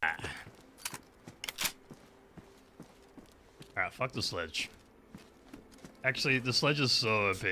Alright, fuck the sledge. Actually, the sledge is so OP.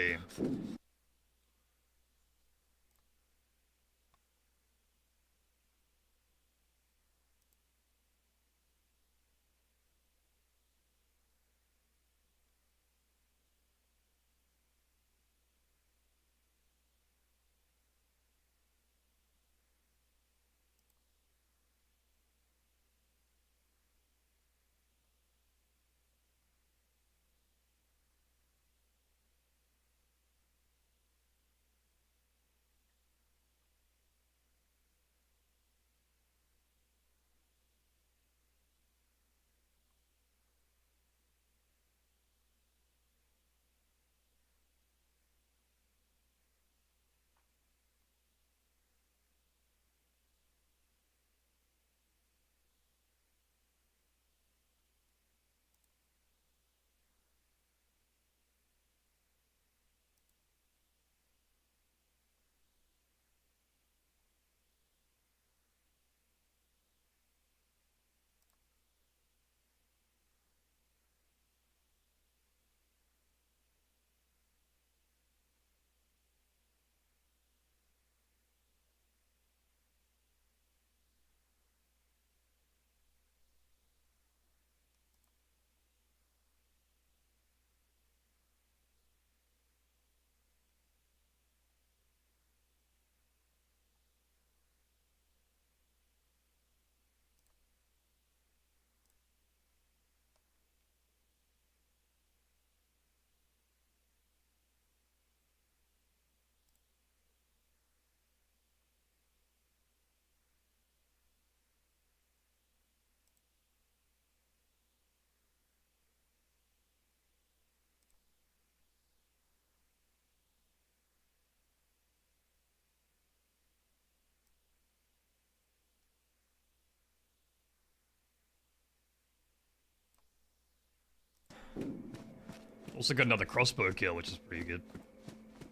Also got another crossbow kill, which is pretty good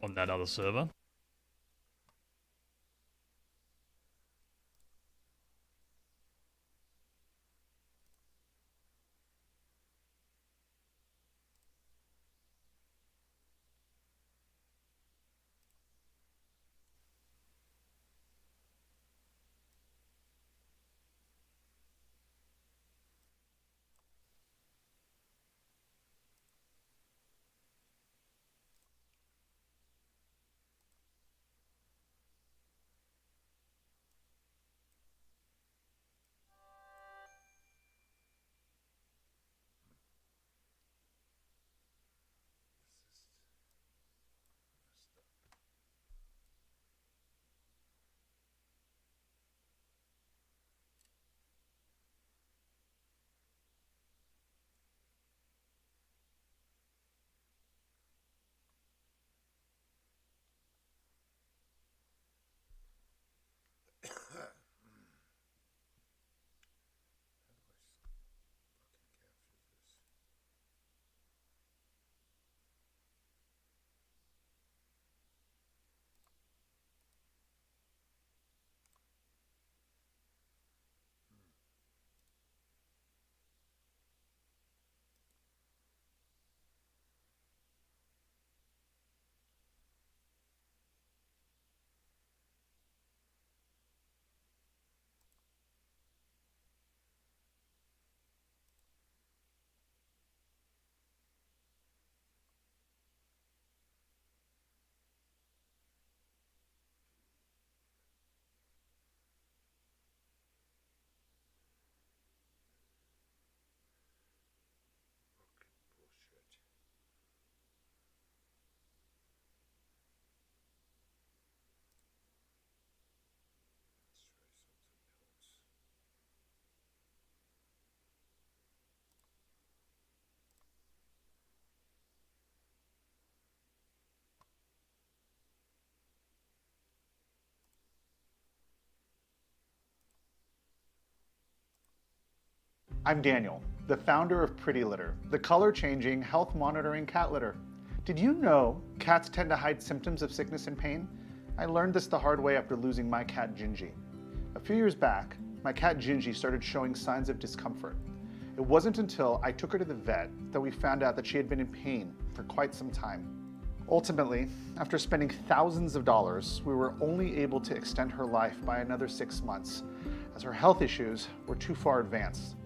on that other server. I'm Daniel, the founder of Pretty Litter, the color-changing, health-monitoring cat litter. Did you know cats tend to hide symptoms of sickness and pain? I learned this the hard way after losing my cat Gingy. A few years back, my cat Gingy started showing signs of discomfort. It wasn't until I took her to the vet that we found out that she had been in pain for quite some time. Ultimately, after spending thousands of dollars, we were only able to extend her life by another 6 months, as her health issues were too far advanced.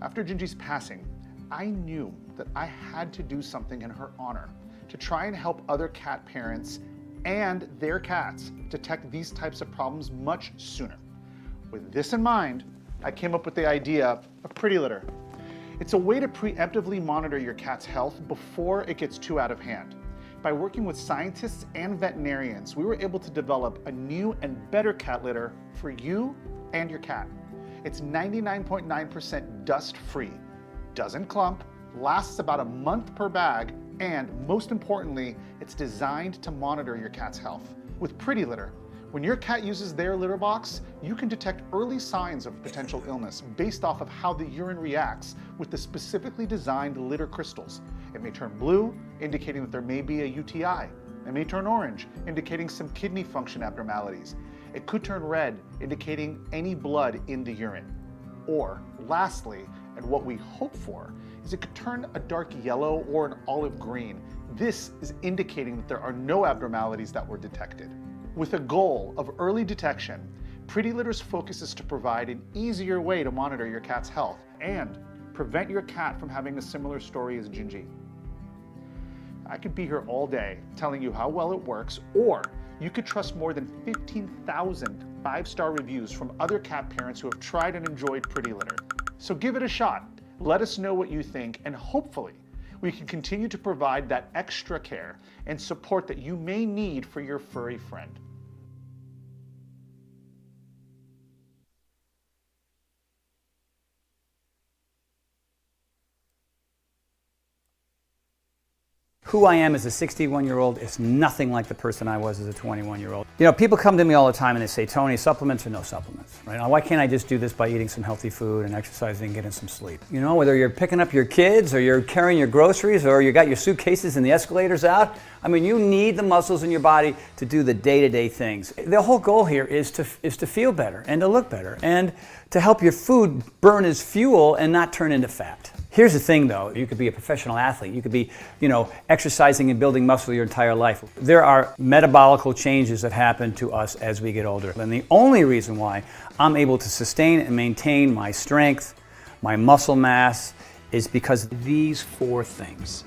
After Gingy's passing, I knew that I had to do something in her honor to try and help other cat parents and their cats detect these types of problems much sooner. With this in mind, I came up with the idea of Pretty Litter. It's a way to preemptively monitor your cat's health before it gets too out of hand. By working with scientists and veterinarians, we were able to develop a new and better cat litter for you and your cat. It's 99.9% dust-free, doesn't clump, lasts about a month per bag, and most importantly, it's designed to monitor your cat's health. With Pretty Litter, when your cat uses their litter box, you can detect early signs of potential illness based off of how the urine reacts with the specifically designed litter crystals. It may turn blue, indicating that there may be a UTI. It may turn orange, indicating some kidney function abnormalities. It could turn red, indicating any blood in the urine. Or, lastly, and what we hope for, is it could turn a dark yellow or an olive green. This is indicating that there are no abnormalities that were detected. With a goal of early detection, Pretty Litter's focus is to provide an easier way to monitor your cat's health and prevent your cat from having a similar story as Gingy. I could be here all day telling you how well it works, or you could trust more than 15,000 5-star reviews from other cat parents who have tried and enjoyed Pretty Litter. So give it a shot. Let us know what you think, and hopefully we can continue to provide that extra care and support that you may need for your furry friend. Who I am as a 61-year-old is nothing like the person I was as a 21-year-old. You know, people come to me all the time and they say, Tony, supplements or no supplements, right? Now, why can't I just do this by eating some healthy food and exercising and getting some sleep? You know, whether you're picking up your kids or you're carrying your groceries or you got your suitcases and the escalators out, I mean, you need the muscles in your body to do the day-to-day things. The whole goal here is to feel better and to look better and to help your food burn as fuel and not turn into fat. Here's the thing though, you could be a professional athlete, you could be, exercising and building muscle your entire life. There are metabolical changes that happen to us as we get older. And the only reason why I'm able to sustain and maintain my strength, my muscle mass, is because of these 4 things.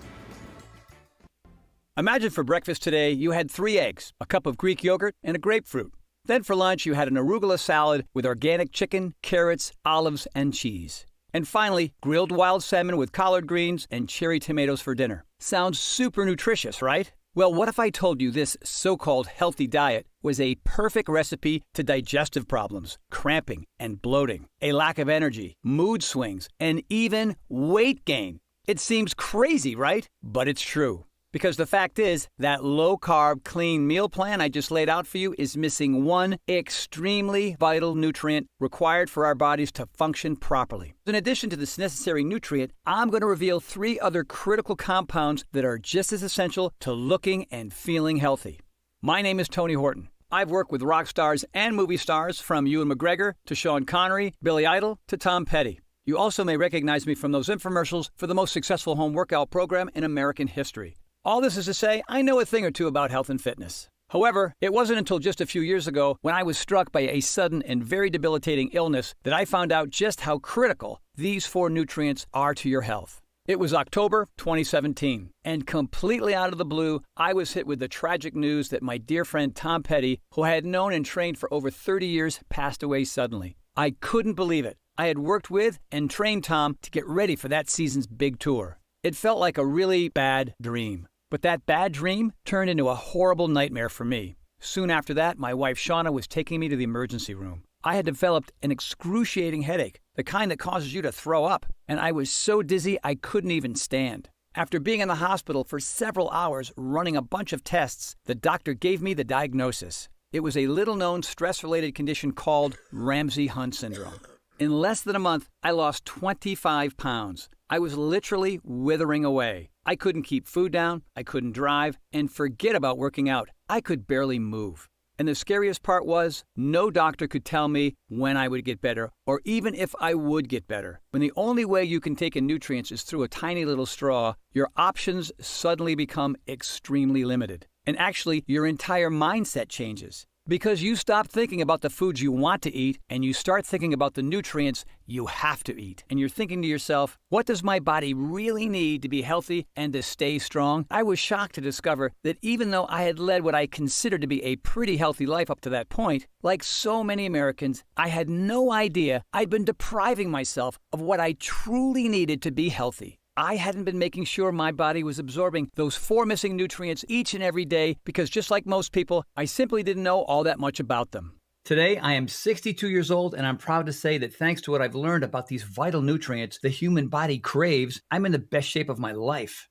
Imagine for breakfast today you had 3 eggs, a cup of Greek yogurt, and a grapefruit. Then for lunch you had an arugula salad with organic chicken, carrots, olives, and cheese. And finally, grilled wild salmon with collard greens and cherry tomatoes for dinner. Sounds super nutritious, right? Well, what if I told you this so-called healthy diet was a perfect recipe to digestive problems, cramping and bloating, a lack of energy, mood swings, and even weight gain? It seems crazy, right? But it's true. Because the fact is, that low-carb, clean meal plan I just laid out for you is missing one extremely vital nutrient required for our bodies to function properly. In addition to this necessary nutrient, I'm going to reveal 3 other critical compounds that are just as essential to looking and feeling healthy. My name is Tony Horton. I've worked with rock stars and movie stars from Ewan McGregor to Sean Connery, Billy Idol to Tom Petty. You also may recognize me from those infomercials for the most successful home workout program in American history. All this is to say, I know a thing or two about health and fitness. However, it wasn't until just a few years ago when I was struck by a sudden and very debilitating illness that I found out just how critical these 4 nutrients are to your health. It was October 2017, and completely out of the blue, I was hit with the tragic news that my dear friend Tom Petty, who I had known and trained for over 30 years, passed away suddenly. I couldn't believe it. I had worked with and trained Tom to get ready for that season's big tour. It felt like a really bad dream. But that bad dream turned into a horrible nightmare for me. Soon after that, my wife Shauna was taking me to the emergency room. I had developed an excruciating headache, the kind that causes you to throw up, and I was so dizzy I couldn't even stand. After being in the hospital for several hours running a bunch of tests, the doctor gave me the diagnosis. It was a little-known stress-related condition called Ramsay-Hunt syndrome. In less than a month, I lost 25 pounds. I was literally withering away. I couldn't keep food down, I couldn't drive, and forget about working out. I could barely move. And the scariest part was, no doctor could tell me when I would get better, or even if I would get better. When the only way you can take in nutrients is through a tiny little straw, your options suddenly become extremely limited. And actually, your entire mindset changes. Because you stop thinking about the foods you want to eat and you start thinking about the nutrients you have to eat. And you're thinking to yourself, what does my body really need to be healthy and to stay strong? I was shocked to discover that even though I had led what I considered to be a pretty healthy life up to that point, like so many Americans, I had no idea I'd been depriving myself of what I truly needed to be healthy. I hadn't been making sure my body was absorbing those 4 missing nutrients each and every day because just like most people, I simply didn't know all that much about them. Today, I am 62 years old, and I'm proud to say that thanks to what I've learned about these vital nutrients the human body craves, I'm in the best shape of my life.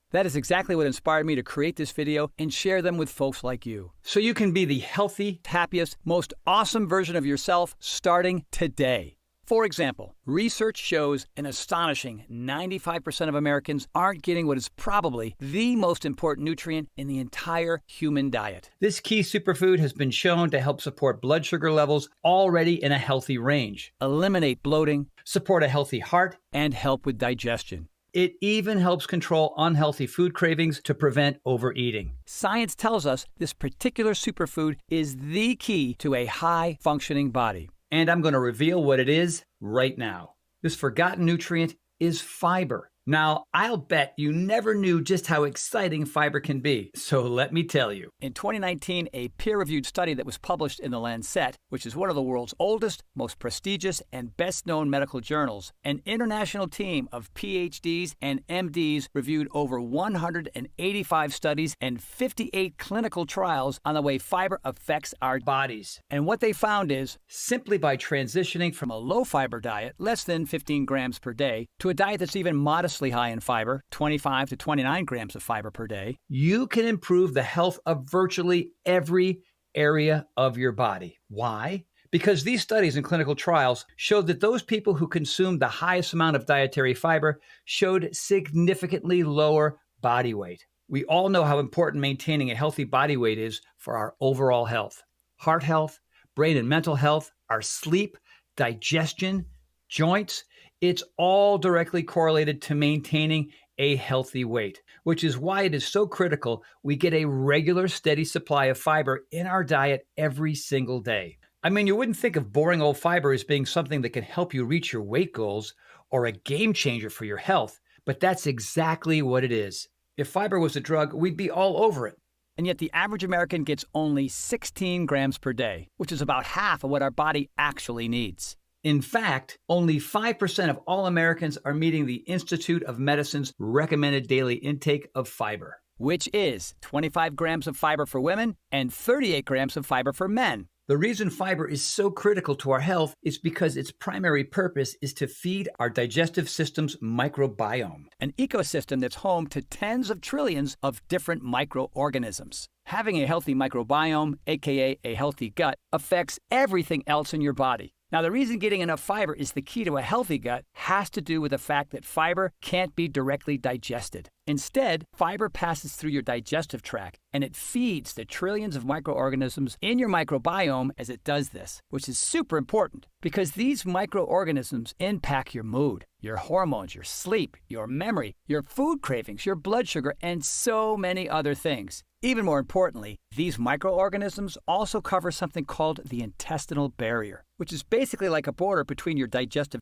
That is exactly what inspired me to create this video and share them with folks like you. So you can be the healthy, happiest, most awesome version of yourself starting today. For example, research shows an astonishing 95% of Americans aren't getting what is probably the most important nutrient in the entire human diet. This key superfood has been shown to help support blood sugar levels already in a healthy range, eliminate bloating, support a healthy heart, and help with digestion. It even helps control unhealthy food cravings to prevent overeating. Science tells us this particular superfood is the key to a high-functioning body. And I'm going to reveal what it is right now. This forgotten nutrient is fiber. Now, I'll bet you never knew just how exciting fiber can be, so let me tell you. In 2019, a peer-reviewed study that was published in The Lancet, which is one of the world's oldest, most prestigious, and best-known medical journals, an international team of PhDs and MDs reviewed over 185 studies and 58 clinical trials on the way fiber affects our bodies. And what they found is, simply by transitioning from a low-fiber diet, less than 15 grams per day, to a diet that's even modestly high in fiber, 25 to 29 grams of fiber per day, you can improve the health of virtually every area of your body. Why? Because these studies and clinical trials showed that those people who consumed the highest amount of dietary fiber showed significantly lower body weight. We all know how important maintaining a healthy body weight is for our overall health, heart health, brain and mental health, our sleep, digestion, joints. It's all directly correlated to maintaining a healthy weight, which is why it is so critical we get a regular, steady supply of fiber in our diet every single day. I mean, you wouldn't think of boring old fiber as being something that can help you reach your weight goals or a game changer for your health, but that's exactly what it is. If fiber was a drug, we'd be all over it. And yet the average American gets only 16 grams per day, which is about half of what our body actually needs. In fact, only 5% of all Americans are meeting the Institute of Medicine's recommended daily intake of fiber, which is 25 grams of fiber for women and 38 grams of fiber for men. The reason fiber is so critical to our health is because its primary purpose is to feed our digestive system's microbiome, an ecosystem that's home to tens of trillions of different microorganisms. Having a healthy microbiome, aka a healthy gut, affects everything else in your body. Now, the reason getting enough fiber is the key to a healthy gut has to do with the fact that fiber can't be directly digested. Instead, fiber passes through your digestive tract, and it feeds the trillions of microorganisms in your microbiome as it does this, which is super important because these microorganisms impact your mood, your hormones, your sleep, your memory, your food cravings, your blood sugar, and so many other things. Even more importantly, these microorganisms also cover something called the intestinal barrier, which is basically like a border between your digestive.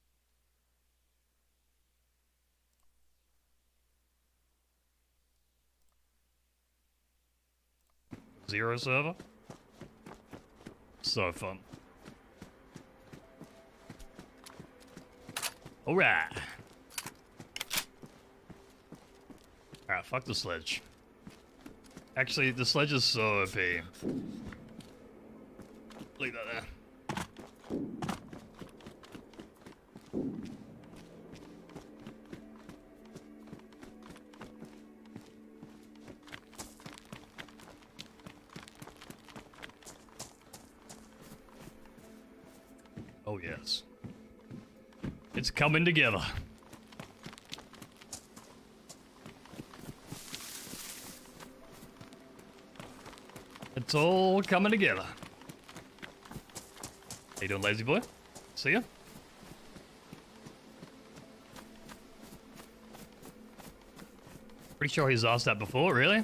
Zero server? So fun. Alright. Alright, fuck the sledge. Actually, the sledge is so OP. Leave that there. Oh yes. It's coming together. It's all coming together. you doing, lazy boy? See ya. Pretty sure he's asked that before, really?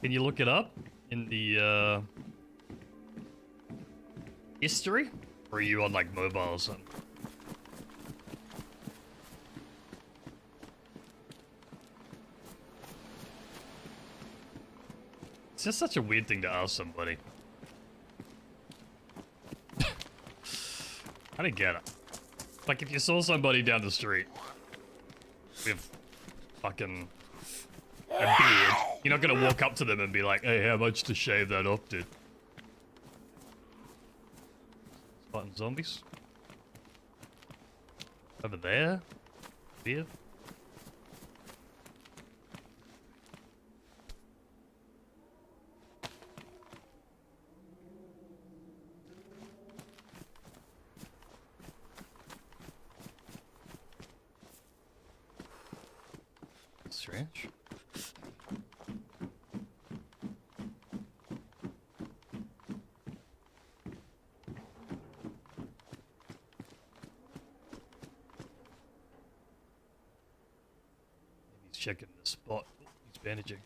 Can you look it up in the history? Or are you on like mobile or something? It's just such a weird thing to ask somebody. I don't get it. Like if you saw somebody down the street with fucking a beard, you're not gonna walk up to them and be like, hey, how much to shave that off, dude? Fighting zombies. Over there. Beard. Strange. He's checking the spot. He's bandaging.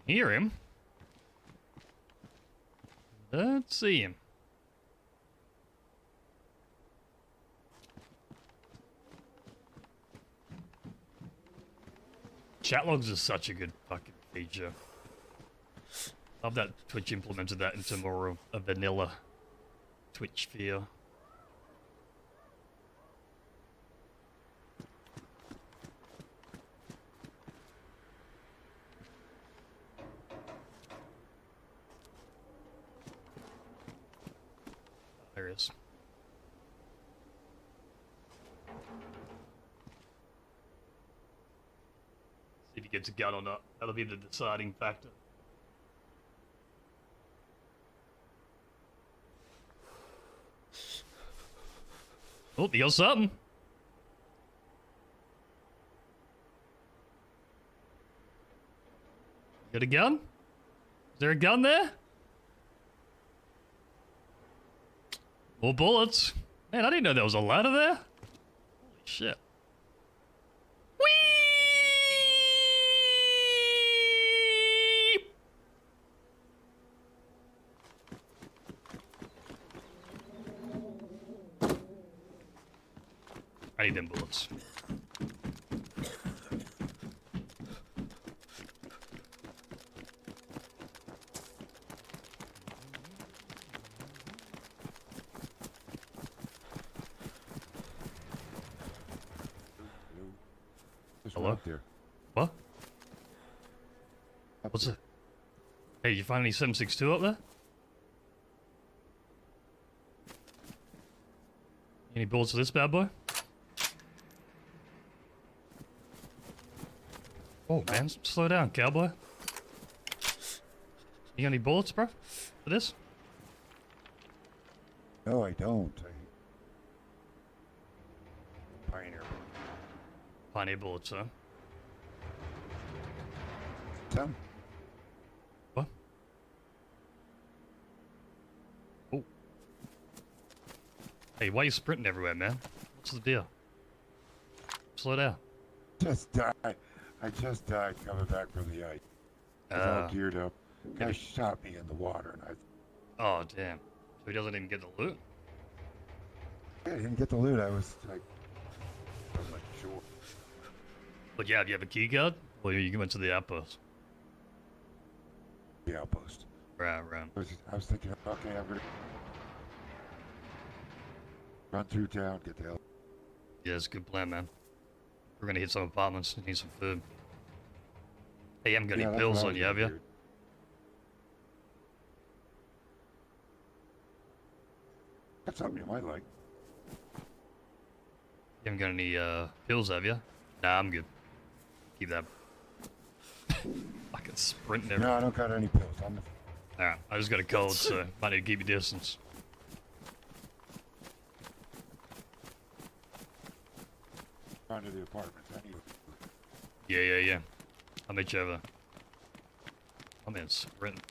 Can hear him. Don't see him. Chat logs is such a good fucking feature. Love that Twitch implemented that into more of a vanilla Twitch feel. There he is. If he gets a gun or not, that'll be the deciding factor. Oh, he got something. Got a gun? Is there a gun there? More bullets. Man, I didn't know there was a ladder there. Holy shit. I need them bullets. Hello? There. What? What's it? Hey, you find any 7.62 up there? Any bullets for this bad boy? Oh man, slow down, cowboy. You got any bullets, bro? For this? No, I don't. Pioneer. Pioneer bullets, huh? Some. What? Oh. Hey, why are you sprinting everywhere, man? What's the deal? Slow down. Just died. I just died coming back from the ice. I was all geared up. Guy shot me in the water, and I. Oh damn! So he doesn't even get the loot. I didn't get the loot. I was like sure. But yeah, do you have a key card? Or you went to the outpost? The outpost. Right. I was thinking, okay, I'm gonna run through town, get the hell. Yeah, it's a good plan, man. We're gonna hit some apartments and need some food. Hey, you haven't got any pills on you, have you? That's something you might like. You haven't got any pills, have you? Nah, I'm good. Keep that. Fucking sprinting everywhere. No, I don't got any pills. Alright, I just got a cold, so might need to keep your distance. Gone to the apartments. Yeah. I'll meet you over. Oh man, sprinting.